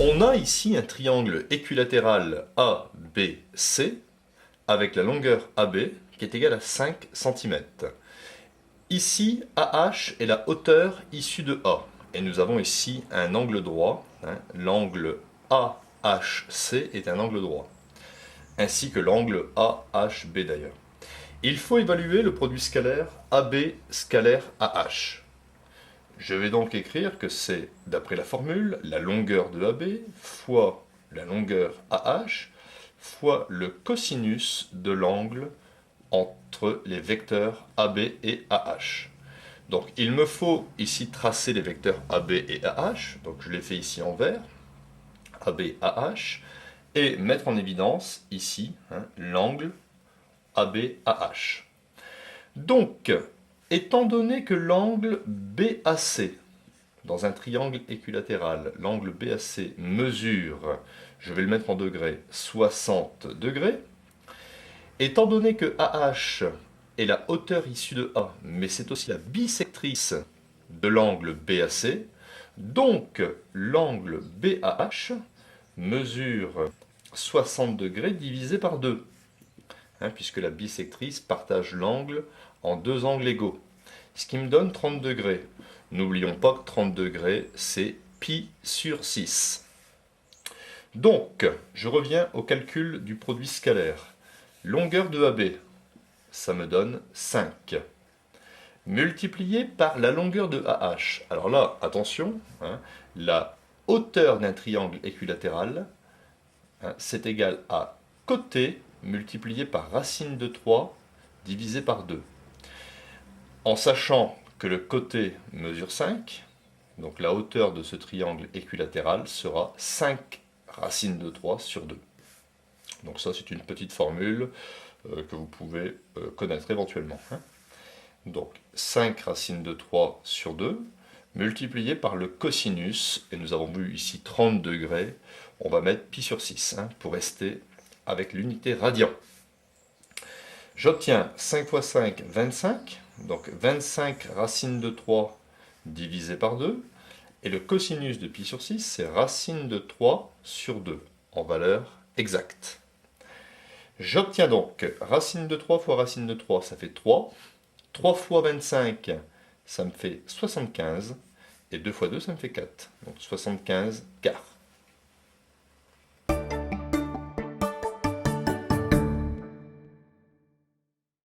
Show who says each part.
Speaker 1: On a ici un triangle équilatéral ABC avec la longueur AB qui est égale à 5 cm. Ici, AH est la hauteur issue de A. Et nous avons ici un angle droit. L'angle AHC est un angle droit. Ainsi que l'angle AHB d'ailleurs. Il faut évaluer le produit scalaire AB scalaire AH. Je vais donc écrire que c'est, d'après la formule, la longueur de AB fois la longueur AH fois le cosinus de l'angle entre les vecteurs AB et AH. Donc il me faut ici tracer les vecteurs AB et AH, donc je les fais ici en vert, AB, AH, et mettre en évidence ici l'angle AB, AH. Donc, étant donné que l'angle BAC, dans un triangle équilatéral, l'angle BAC mesure, je vais le mettre en degrés, 60 degrés, étant donné que AH est la hauteur issue de A, mais c'est aussi la bisectrice de l'angle BAC, donc l'angle BAH mesure 60 degrés divisé par 2. Puisque la bisectrice partage l'angle en deux angles égaux. Ce qui me donne 30 degrés. N'oublions pas que 30 degrés, c'est pi sur 6. Donc, je reviens au calcul du produit scalaire. Longueur de AB, ça me donne 5. Multiplié par la longueur de AH. Alors là, attention, la hauteur d'un triangle équilatéral, c'est égal à côté multiplié par racine de 3 divisé par 2. En sachant que le côté mesure 5, donc la hauteur de ce triangle équilatéral sera 5 racine de 3 sur 2. Donc ça c'est une petite formule que vous pouvez connaître éventuellement. Donc 5 racine de 3 sur 2 multiplié par le cosinus, et nous avons vu ici 30 degrés, on va mettre pi sur 6 pour rester avec l'unité radian. J'obtiens 5 fois 5, 25, donc 25 racine de 3 divisé par 2, et le cosinus de pi sur 6, c'est racine de 3 sur 2, en valeur exacte. J'obtiens donc racine de 3 fois racine de 3, ça fait 3, 3 fois 25, ça me fait 75, et 2 fois 2, ça me fait 4, donc 75 quarts.